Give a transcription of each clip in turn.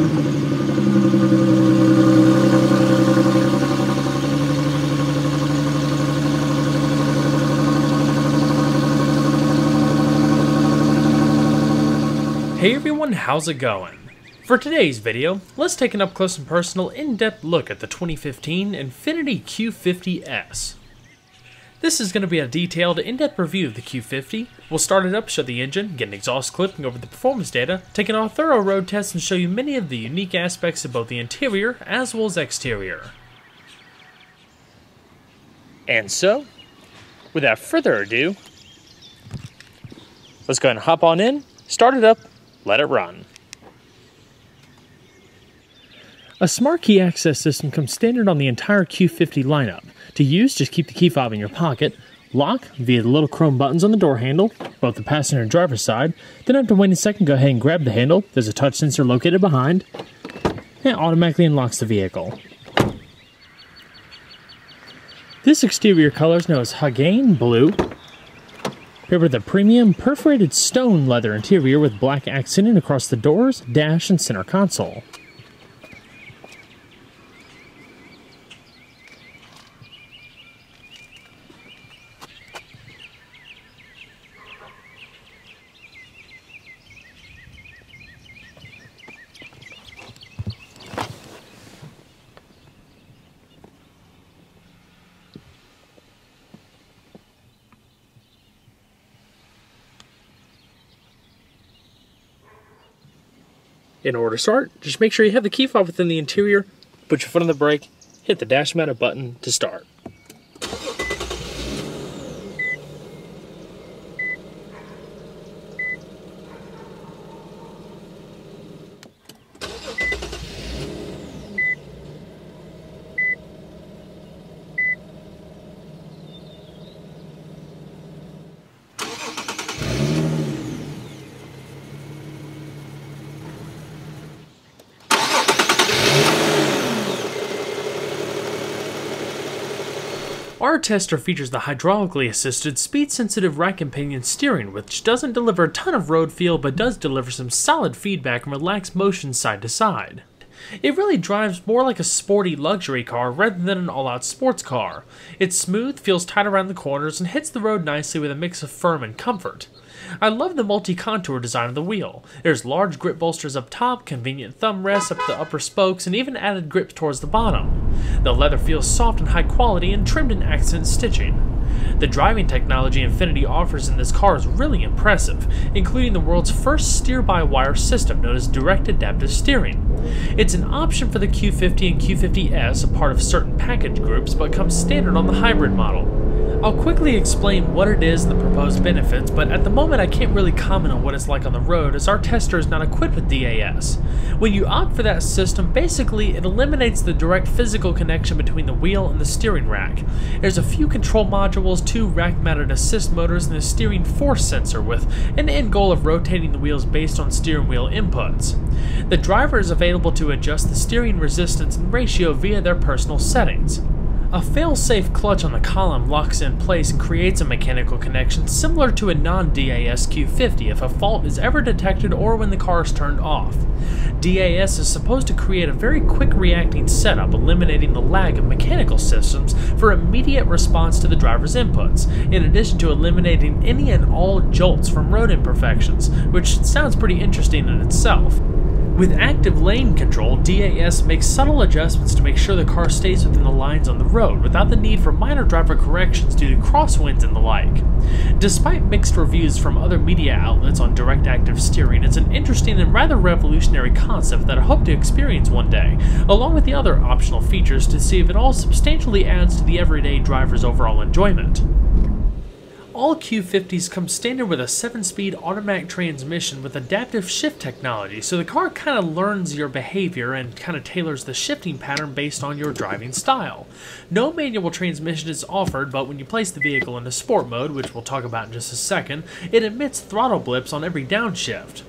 Hey everyone, how's it going? For today's video, let's take an up-close and personal in-depth look at the 2015 Infiniti Q50S. This is going to be a detailed, in-depth review of the Q50. We'll start it up, show the engine, get an exhaust clip, and go over the performance data, take a thorough road test, and show you many of the unique aspects of both the interior as well as exterior. And so, without further ado, let's go ahead and hop on in, start it up, let it run. A smart key access system comes standard on the entire Q50 lineup. To use, just keep the key fob in your pocket, lock via the little chrome buttons on the door handle, both the passenger and driver's side. Then after waiting a second, go ahead and grab the handle. There's a touch sensor located behind, and it automatically unlocks the vehicle. This exterior color is known as Hagane Blue, paired with a premium perforated stone leather interior with black accenting across the doors, dash, and center console. In order to start, just make sure you have the key fob within the interior, put your foot on the brake, hit the dash mounted button to start. Our tester features the hydraulically assisted, speed-sensitive rack and pinion steering, which doesn't deliver a ton of road feel, but does deliver some solid feedback and relaxed motion side to side. It really drives more like a sporty luxury car rather than an all-out sports car. It's smooth, feels tight around the corners, and hits the road nicely with a mix of firm and comfort. I love the multi-contour design of the wheel. There's large grip bolsters up top, convenient thumb rests up the upper spokes, and even added grips towards the bottom. The leather feels soft and high quality and trimmed in accent stitching. The driving technology Infiniti offers in this car is really impressive, including the world's first steer-by-wire system known as direct adaptive steering. It's an option for the Q50 and Q50S, a part of certain package groups, but comes standard on the hybrid model. I'll quickly explain what it is and the proposed benefits, but at the moment I can't really comment on what it's like on the road as our tester is not equipped with DAS. When you opt for that system, basically it eliminates the direct physical connection between the wheel and the steering rack. There's a few control modules, 2 rack-mounted assist motors, and a steering force sensor with an end goal of rotating the wheels based on steering wheel inputs. The driver is available to adjust the steering resistance and ratio via their personal settings. A fail-safe clutch on the column locks in place and creates a mechanical connection similar to a non-DAS Q50 if a fault is ever detected or when the car is turned off. DAS is supposed to create a very quick reacting setup, eliminating the lag of mechanical systems for immediate response to the driver's inputs, in addition to eliminating any and all jolts from road imperfections, which sounds pretty interesting in itself. With active lane control, DAS makes subtle adjustments to make sure the car stays within the lines on the road without the need for minor driver corrections due to crosswinds and the like. Despite mixed reviews from other media outlets on direct active steering, it's an interesting and rather revolutionary concept that I hope to experience one day, along with the other optional features to see if it all substantially adds to the everyday driver's overall enjoyment. All Q50s come standard with a 7-speed automatic transmission with adaptive shift technology, so the car kind of learns your behavior and kind of tailors the shifting pattern based on your driving style. No manual transmission is offered, but when you place the vehicle into sport mode, which we'll talk about in just a second, it emits throttle blips on every downshift.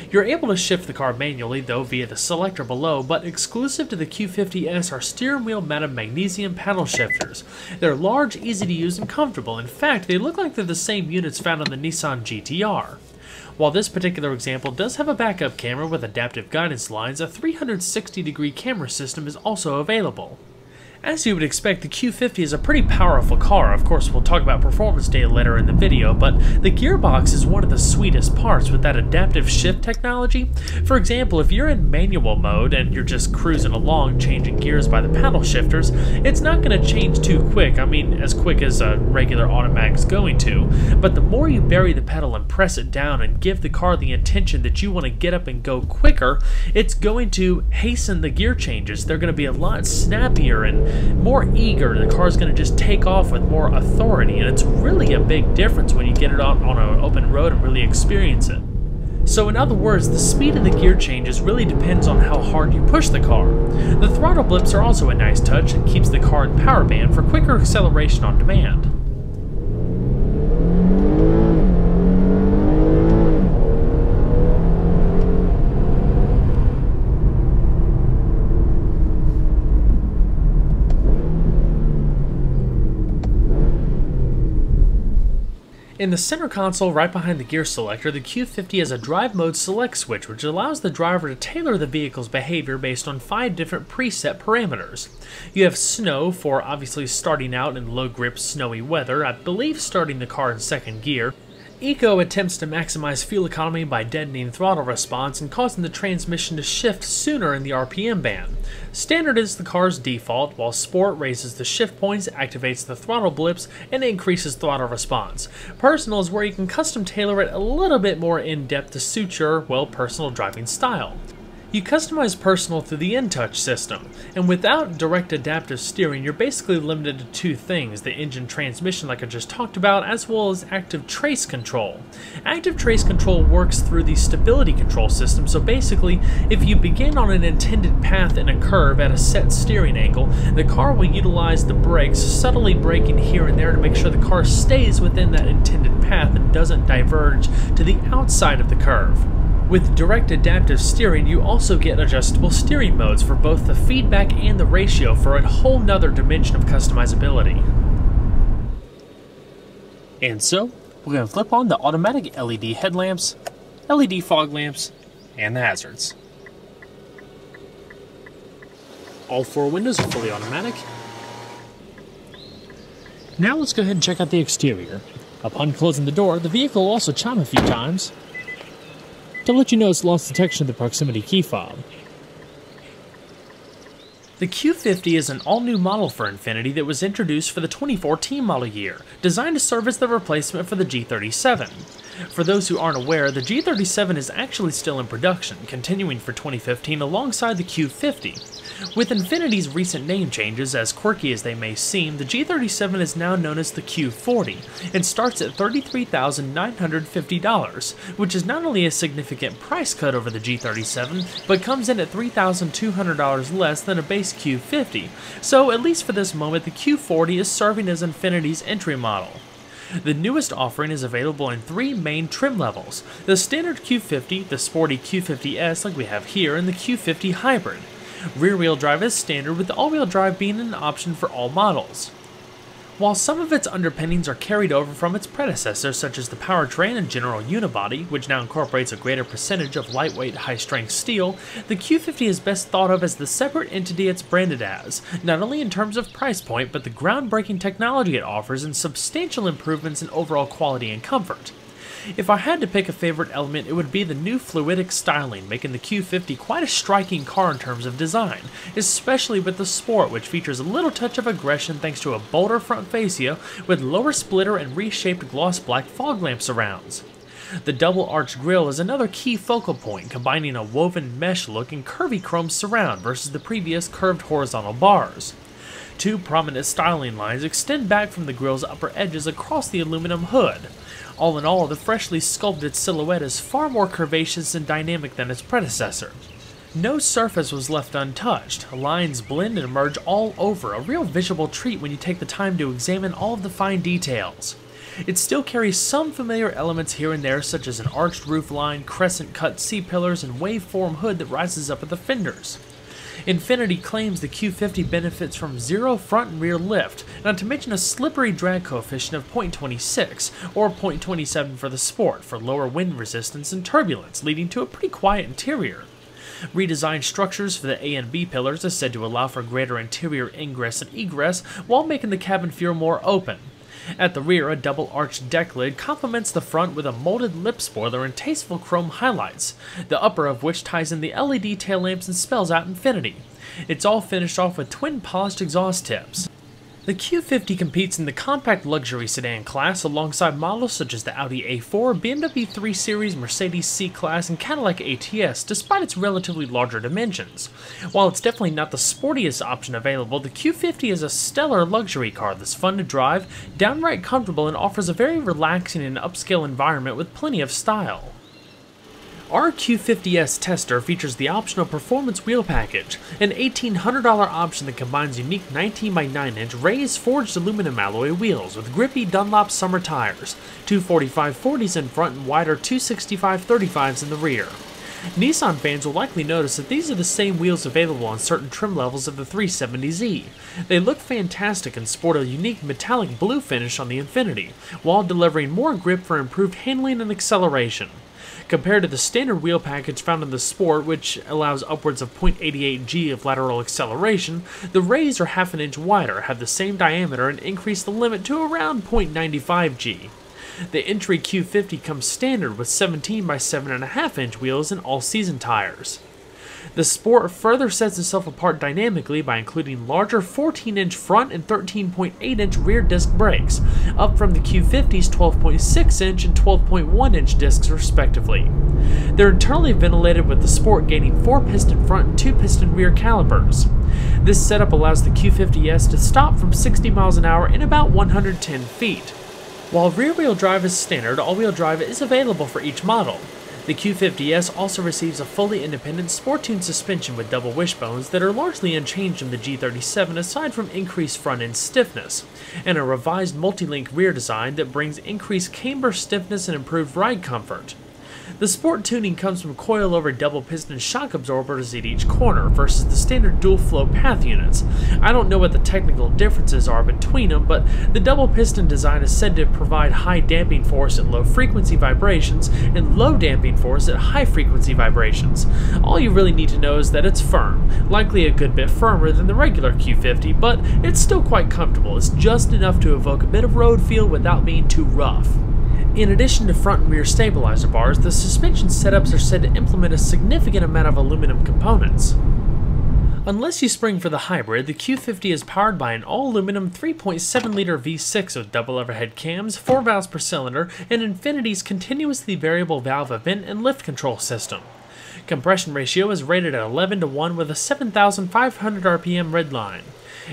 You're able to shift the car manually, though, via the selector below, but exclusive to the Q50S are steering wheel mounted magnesium paddle shifters. They're large, easy to use, and comfortable. In fact, they look like they're the same units found on the Nissan GT-R. While this particular example does have a backup camera with adaptive guidance lines, a 360-degree camera system is also available. As you would expect, the Q50 is a pretty powerful car. Of course, we'll talk about performance data later in the video, but the gearbox is one of the sweetest parts with that adaptive shift technology. For example, if you're in manual mode and you're just cruising along, changing gears by the paddle shifters, it's not going to change too quick. I mean, as quick as a regular automatic is going to. But the more you bury the pedal and press it down and give the car the intention that you want to get up and go quicker, it's going to hasten the gear changes. They're going to be a lot snappier and more eager. The car's going to just take off with more authority, and it's really a big difference when you get it on an open road and really experience it. So in other words, the speed of the gear changes really depends on how hard you push the car. The throttle blips are also a nice touch and keeps the car in power band for quicker acceleration on demand. In the center console right behind the gear selector, the Q50 has a drive mode select switch which allows the driver to tailor the vehicle's behavior based on 5 different preset parameters. You have snow for obviously starting out in low grip snowy weather, I believe starting the car in second gear. Eco attempts to maximize fuel economy by deadening throttle response and causing the transmission to shift sooner in the RPM band. Standard is the car's default, while Sport raises the shift points, activates the throttle blips, and increases throttle response. Personal is where you can custom tailor it a little bit more in-depth to suit your, well, personal driving style. You customize Personal through the InTouch system, and without direct adaptive steering, you're basically limited to 2 things, the engine transmission like I just talked about, as well as active trace control. Active trace control works through the stability control system, so basically, if you begin on an intended path in a curve at a set steering angle, the car will utilize the brakes, subtly braking here and there to make sure the car stays within that intended path and doesn't diverge to the outside of the curve. With direct adaptive steering, you also get adjustable steering modes for both the feedback and the ratio for a whole nother dimension of customizability. And so, we're going to flip on the automatic LED headlamps, LED fog lamps, and the hazards. All 4 windows are fully automatic. Now let's go ahead and check out the exterior. Upon closing the door, the vehicle will also chime a few times to let you know it's lost detection of the proximity key fob. The Q50 is an all-new model for Infiniti that was introduced for the 2014 model year, designed to serve as the replacement for the G37. For those who aren't aware, the G37 is actually still in production, continuing for 2015 alongside the Q50. With Infiniti's recent name changes, as quirky as they may seem, the G37 is now known as the Q40 and starts at $33,950, which is not only a significant price cut over the G37, but comes in at $3,200 less than a base Q50, so at least for this moment the Q40 is serving as Infiniti's entry model. The newest offering is available in 3 main trim levels: the standard Q50, the sporty Q50S like we have here, and the Q50 Hybrid. Rear-wheel drive is standard, with all-wheel drive being an option for all models. While some of its underpinnings are carried over from its predecessors, such as the powertrain and general unibody, which now incorporates a greater percentage of lightweight, high-strength steel, the Q50 is best thought of as the separate entity it's branded as, not only in terms of price point, but the groundbreaking technology it offers and substantial improvements in overall quality and comfort. If I had to pick a favorite element, it would be the new fluidic styling, making the Q50 quite a striking car in terms of design, especially with the Sport, which features a little touch of aggression thanks to a bolder front fascia with lower splitter and reshaped gloss black fog lamp surrounds. The double arched grille is another key focal point, combining a woven mesh look and curvy chrome surround versus the previous curved horizontal bars. 2 prominent styling lines extend back from the grille's upper edges across the aluminum hood. All in all, the freshly sculpted silhouette is far more curvaceous and dynamic than its predecessor. No surface was left untouched. Lines blend and emerge all over, a real visual treat when you take the time to examine all of the fine details. It still carries some familiar elements here and there, such as an arched roof line, crescent-cut C-pillars, and waveform hood that rises up at the fenders. Infiniti claims the Q50 benefits from zero front and rear lift, not to mention a slippery drag coefficient of 0.26 or 0.27 for the Sport for lower wind resistance and turbulence, leading to a pretty quiet interior. Redesigned structures for the A and B pillars is said to allow for greater interior ingress and egress while making the cabin feel more open. At the rear, a double-arched deck lid complements the front with a molded lip spoiler and tasteful chrome highlights, the upper of which ties in the LED tail lamps and spells out Infiniti. It's all finished off with twin polished exhaust tips. The Q50 competes in the compact luxury sedan class alongside models such as the Audi A4, BMW 3 Series, Mercedes C-Class, and Cadillac ATS, despite its relatively larger dimensions. While it's definitely not the sportiest option available, the Q50 is a stellar luxury car that's fun to drive, downright comfortable, and offers a very relaxing and upscale environment with plenty of style. Our Q50S tester features the optional Performance Wheel Package, an $1,800 option that combines unique 19x9-inch raised forged aluminum alloy wheels with grippy Dunlop summer tires, two 45/40s in front and wider 265/35s in the rear. Nissan fans will likely notice that these are the same wheels available on certain trim levels of the 370Z. They look fantastic and sport a unique metallic blue finish on the Infiniti, while delivering more grip for improved handling and acceleration. Compared to the standard wheel package found in the Sport, which allows upwards of 0.88 G of lateral acceleration, the raised are half an inch wider, have the same diameter, and increase the limit to around 0.95 G. The entry Q50 comes standard with 17 by 7.5 inch wheels and all-season tires. The Sport further sets itself apart dynamically by including larger 14-inch front and 13.8-inch rear disc brakes, up from the Q50's 12.6-inch and 12.1-inch discs respectively. They're internally ventilated, with the Sport gaining 4-piston front and 2-piston rear calipers. This setup allows the Q50S to stop from 60 miles an hour in about 110 feet. While rear-wheel drive is standard, all-wheel drive is available for each model. The Q50S also receives a fully independent Sport-tuned suspension with double wishbones that are largely unchanged in the G37 aside from increased front-end stiffness, and a revised multi-link rear design that brings increased camber stiffness and improved ride comfort. The Sport tuning comes from coil-over double-piston shock absorbers at each corner versus the standard dual-flow path units. I don't know what the technical differences are between them, but the double-piston design is said to provide high damping force at low-frequency vibrations and low damping force at high-frequency vibrations. All you really need to know is that it's firm, likely a good bit firmer than the regular Q50, but it's still quite comfortable. It's just enough to evoke a bit of road feel without being too rough. In addition to front and rear stabilizer bars, the suspension setups are said to implement a significant amount of aluminum components. Unless you spring for the hybrid, the Q50 is powered by an all-aluminum 3.7-liter V6 with double overhead cams, 4 valves per cylinder, and Infiniti's continuously variable valve event and lift control system. Compression ratio is rated at 11:1 with a 7,500 RPM redline.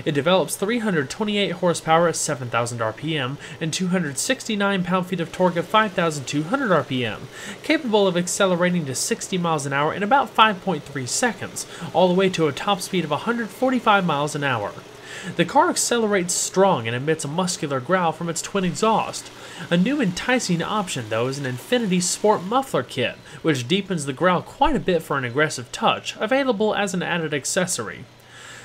It develops 328 horsepower at 7,000 RPM and 269 pound-feet of torque at 5,200 RPM, capable of accelerating to 60 miles an hour in about 5.3 seconds, all the way to a top speed of 145 miles an hour. The car accelerates strong and emits a muscular growl from its twin exhaust. A new enticing option, though, is an Infiniti Sport muffler kit, which deepens the growl quite a bit for an aggressive touch, available as an added accessory.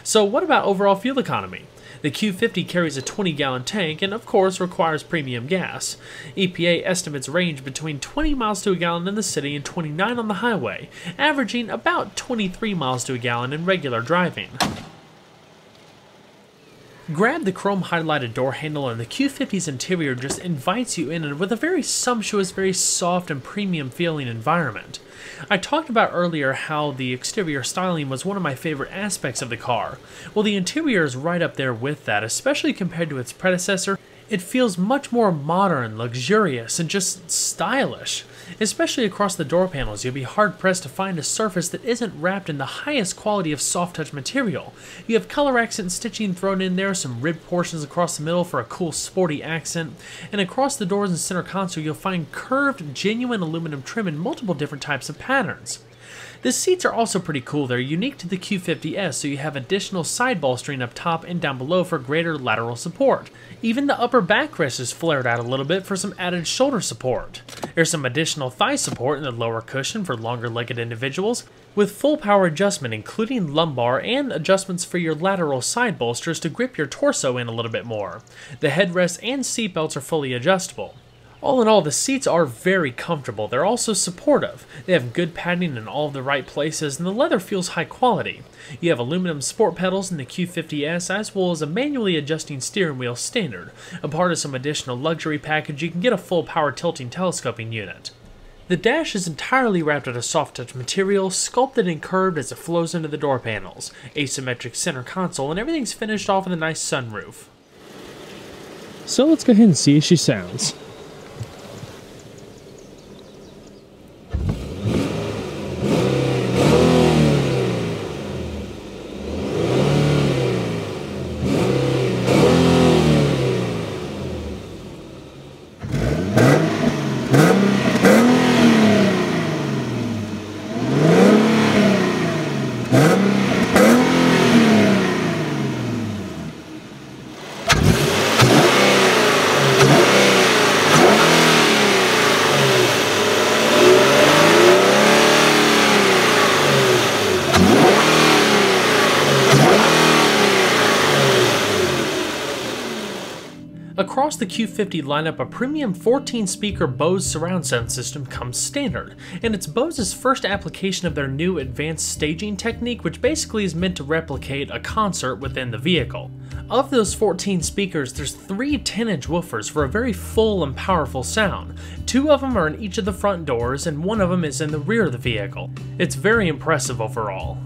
So what about overall fuel economy? The Q50 carries a 20-gallon tank and, of course, requires premium gas. EPA estimates range between 20 miles to a gallon in the city and 29 on the highway, averaging about 23 miles to a gallon in regular driving. Grab the chrome highlighted door handle and the Q50's interior just invites you in with a very sumptuous, very soft and premium feeling environment. I talked about earlier how the exterior styling was one of my favorite aspects of the car. Well, the interior is right up there with that, especially compared to its predecessor. It feels much more modern, luxurious, and just stylish. Especially across the door panels, you'll be hard-pressed to find a surface that isn't wrapped in the highest quality of soft-touch material. You have color accent stitching thrown in there, some ribbed portions across the middle for a cool sporty accent, and across the doors and center console you'll find curved, genuine aluminum trim in multiple different types of patterns. The seats are also pretty cool. They're unique to the Q50S, so you have additional side bolstering up top and down below for greater lateral support. Even the upper backrest is flared out a little bit for some added shoulder support. There's some additional thigh support in the lower cushion for longer-legged individuals, with full power adjustment including lumbar and adjustments for your lateral side bolsters to grip your torso in a little bit more. The headrest and seatbelts are fully adjustable. All in all, the seats are very comfortable. They're also supportive. They have good padding in all of the right places, and the leather feels high quality. You have aluminum sport pedals in the Q50S, as well as a manually adjusting steering wheel standard. A part of some additional luxury package, you can get a full power tilting telescoping unit. The dash is entirely wrapped in a soft touch material, sculpted and curved as it flows into the door panels, asymmetric center console, and everything's finished off with a nice sunroof. So let's go ahead and see how she sounds. Across the Q50 lineup, a premium 14-speaker Bose surround sound system comes standard, and it's Bose's first application of their new advanced staging technique, which basically is meant to replicate a concert within the vehicle. Of those 14 speakers, there's 3 10-inch woofers for a very full and powerful sound. 2 of them are in each of the front doors, and 1 of them is in the rear of the vehicle. It's very impressive overall.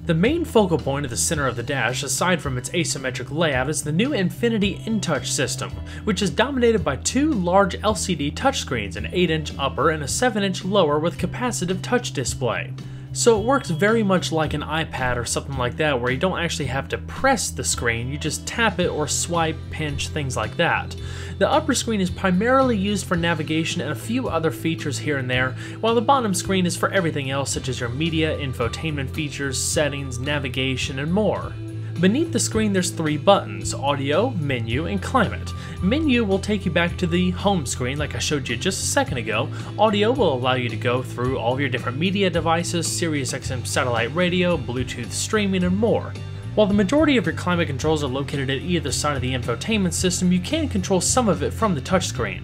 The main focal point of the center of the dash, aside from its asymmetric layout, is the new Infiniti InTouch system, which is dominated by 2 large LCD touchscreens, an 8-inch upper and a 7-inch lower with capacitive touch display. So it works very much like an iPad or something like that, where you don't actually have to press the screen, you just tap it or swipe, pinch, things like that. The upper screen is primarily used for navigation and a few other features here and there, while the bottom screen is for everything else such as your media, infotainment features, settings, navigation, and more. Beneath the screen there's 3 buttons: audio, menu, and climate. Menu will take you back to the home screen like I showed you just a second ago. Audio will allow you to go through all of your different media devices, SiriusXM satellite radio, Bluetooth streaming, and more. While the majority of your climate controls are located at either side of the infotainment system, you can control some of it from the touchscreen.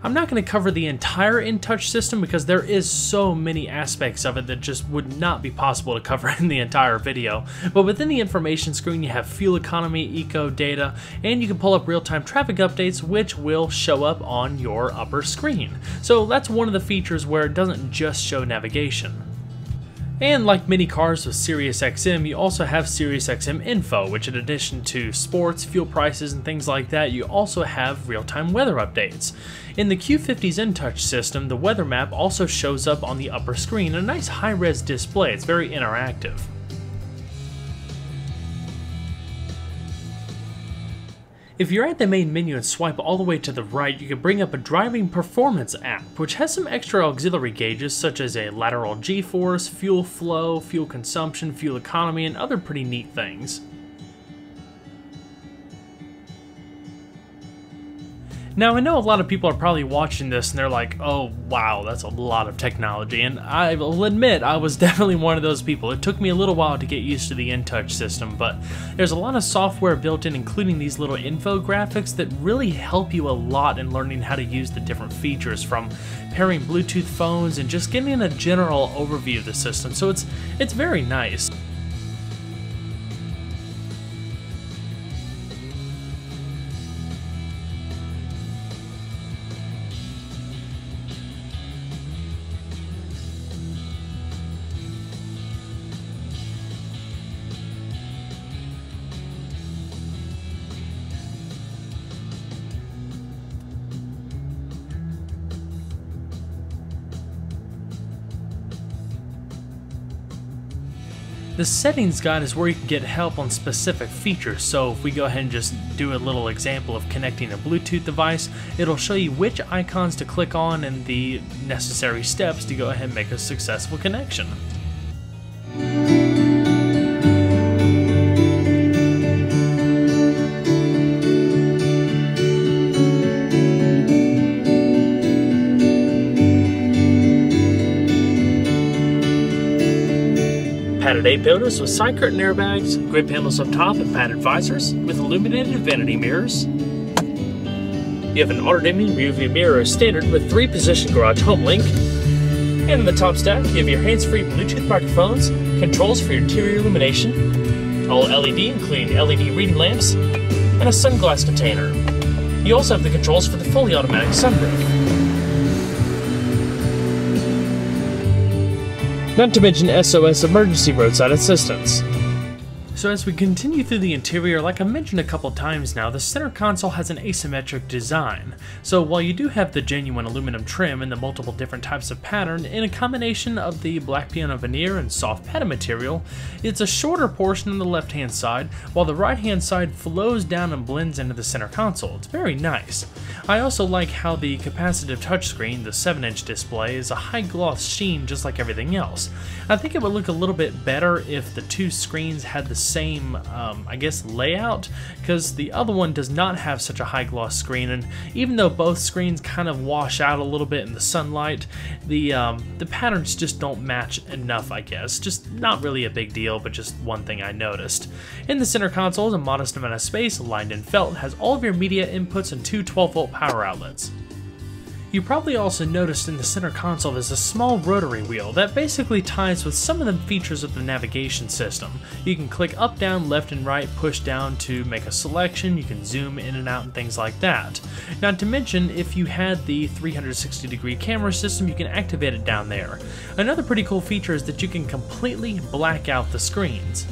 I'm not going to cover the entire InTouch system because there is so many aspects of it that just would not be possible to cover in the entire video, but within the information screen you have fuel economy, eco data, and you can pull up real-time traffic updates which will show up on your upper screen. So that's one of the features where it doesn't just show navigation. And like many cars with SiriusXM, you also have SiriusXM Info, which in addition to sports, fuel prices, and things like that, you also have real-time weather updates. In the Q50's InTouch system, the weather map also shows up on the upper screen, a nice high-res display. It's very interactive. If you're at the main menu and swipe all the way to the right, you can bring up a driving performance app, which has some extra auxiliary gauges such as a lateral G-force, fuel flow, fuel consumption, fuel economy, and other pretty neat things. Now, I know a lot of people are probably watching this and they're like, oh wow, that's a lot of technology, and I will admit I was definitely one of those people. It took me a little while to get used to the InTouch system, but there's a lot of software built in, including these little infographics that really help you a lot in learning how to use the different features, from pairing Bluetooth phones and just getting a general overview of the system, so it's very nice. The settings guide is where you can get help on specific features, so if we go ahead and just do a little example of connecting a Bluetooth device, it'll show you which icons to click on and the necessary steps to go ahead and make a successful connection. Padded 8 builders with side curtain airbags, grid panels up top and padded visors with illuminated vanity mirrors. You have an auto-dimming rearview mirror as standard with 3-position garage home link. And in the top stack, you have your hands-free Bluetooth microphones, controls for your interior illumination, all LED including LED reading lamps, and a sunglass container. You also have the controls for the fully automatic sunroof. Not to mention SOS emergency roadside assistance. So as we continue through the interior, like I mentioned a couple times now, the center console has an asymmetric design. So while you do have the genuine aluminum trim and the multiple different types of pattern, in a combination of the black piano veneer and soft padded material, it's a shorter portion on the left hand side, while the right hand side flows down and blends into the center console. It's very nice. I also like how the capacitive touchscreen, the 7-inch display, is a high gloss sheen just like everything else. I think it would look a little bit better if the two screens had the same, I guess, layout, because the other one does not have such a high gloss screen, and even though both screens kind of wash out a little bit in the sunlight, the patterns just don't match enough, I guess. Just not really a big deal, but just one thing I noticed. In the center console is a modest amount of space, lined in felt, has all of your media inputs and two 12-volt power outlets. You probably also noticed in the center console there's a small rotary wheel that basically ties with some of the features of the navigation system. You can click up, down, left, and right, push down to make a selection, you can zoom in and out and things like that. Not to mention, if you had the 360-degree camera system, you can activate it down there. Another pretty cool feature is that you can completely black out the screens.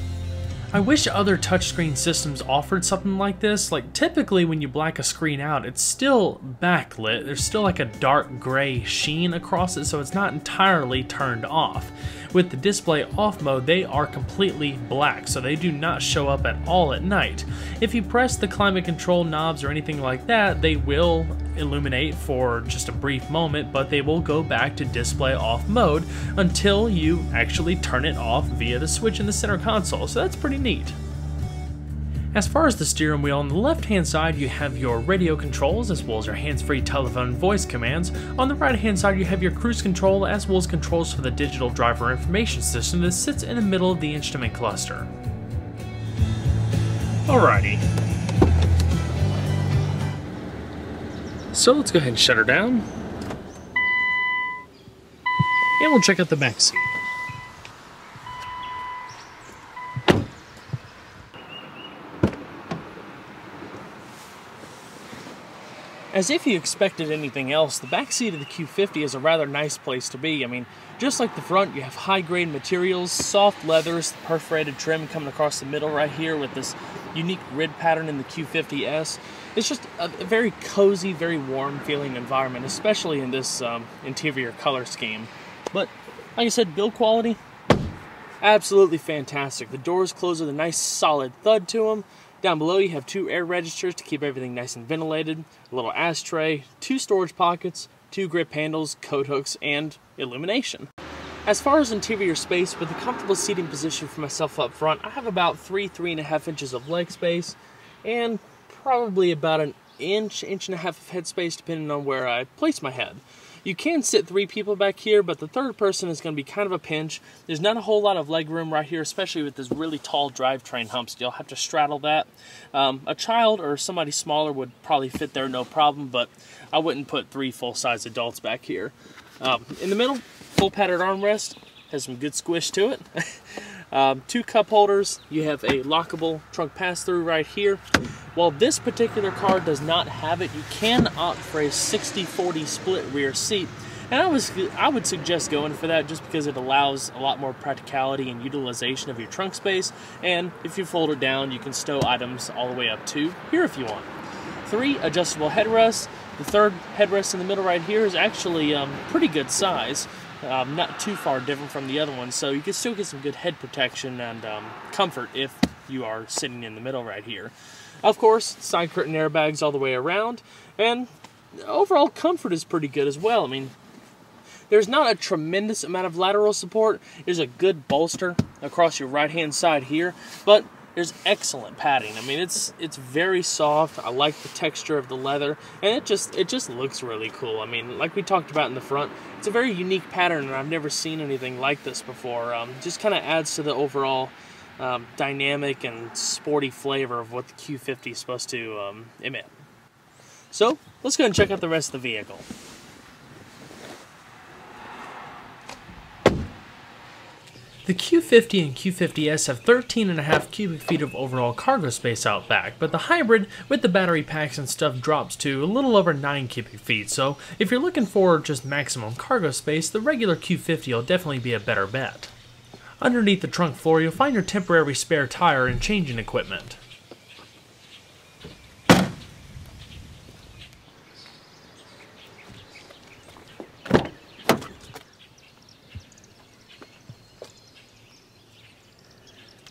I wish other touchscreen systems offered something like this. Like, typically when you black a screen out, it's still backlit. There's still like a dark gray sheen across it, so it's not entirely turned off. With the display off mode, they are completely black, so they do not show up at all at night. If you press the climate control knobs or anything like that, they will illuminate for just a brief moment, but they will go back to display off mode until you actually turn it off via the switch in the center console, so that's pretty neat. As far as the steering wheel, on the left hand side you have your radio controls as well as your hands-free telephone voice commands. On the right hand side you have your cruise control as well as controls for the digital driver information system that sits in the middle of the instrument cluster. Alrighty. So let's go ahead and shut her down. And we'll check out the back seat. As if you expected anything else, the back seat of the Q50 is a rather nice place to be. I mean, just like the front, you have high-grade materials, soft leathers, perforated trim coming across the middle right here with this unique grid pattern in the Q50S. It's just a very cozy, very warm-feeling environment, especially in this interior color scheme. But, like I said, build quality, absolutely fantastic. The doors close with a nice, solid thud to them. Down below you have two air registers to keep everything nice and ventilated, a little ashtray, two storage pockets, two grip handles, coat hooks, and illumination. As far as interior space, with a comfortable seating position for myself up front, I have about 3.5 inches of leg space, and probably about an inch and a half of head space depending on where I place my head. You can sit 3 people back here, but the third person is going to be kind of a pinch. There's not a whole lot of leg room right here, especially with this really tall drivetrain humps. You'll have to straddle that. A child or somebody smaller would probably fit there no problem, but I wouldn't put 3 full-size adults back here. In the middle, full padded armrest, has some good squish to it. 2 cup holders, you have a lockable trunk pass-through right here. While this particular car does not have it, you can opt for a 60-40 split rear seat. And I would suggest going for that just because it allows a lot more practicality and utilization of your trunk space. And if you fold it down, you can stow items all the way up to here if you want. 3 adjustable headrests. The third headrest in the middle right here is actually pretty good size. not too far different from the other ones, so you can still get some good head protection and comfort if you are sitting in the middle right here. Of course, side curtain airbags all the way around, and overall comfort is pretty good as well. I mean, there's not a tremendous amount of lateral support. There's a good bolster across your right-hand side here, but there's excellent padding. I mean, it's very soft. I like the texture of the leather, and it just looks really cool. I mean, like we talked about in the front, it's a very unique pattern, and I've never seen anything like this before. Just kind of adds to the overall dynamic and sporty flavor of what the Q50 is supposed to emit. So let's go and check out the rest of the vehicle. The Q50 and Q50S have 13.5 cubic feet of overall cargo space out back, but the Hybrid, with the battery packs and stuff, drops to a little over 9 cubic feet, so if you're looking for just maximum cargo space, the regular Q50 will definitely be a better bet. Underneath the trunk floor, you'll find your temporary spare tire and changing equipment.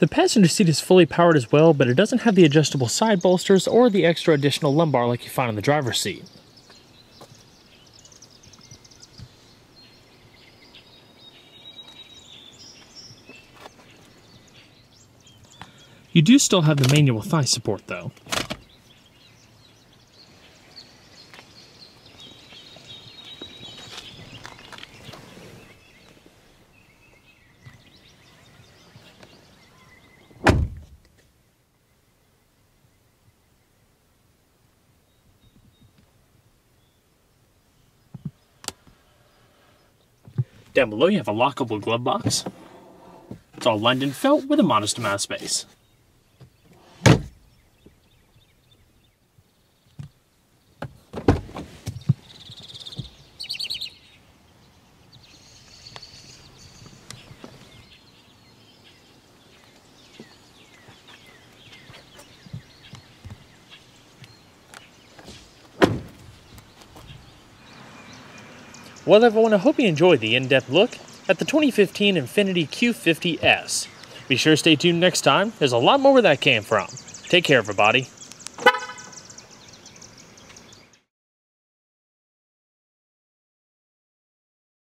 The passenger seat is fully powered as well, but it doesn't have the adjustable side bolsters or the extra additional lumbar like you find on the driver's seat. You do still have the manual thigh support though. Down below you have a lockable glove box. It's all lined in felt with a modest amount of space. Well everyone, I hope you enjoyed the in-depth look at the 2015 Infiniti Q50S. Be sure to stay tuned next time, there's a lot more where that came from. Take care everybody.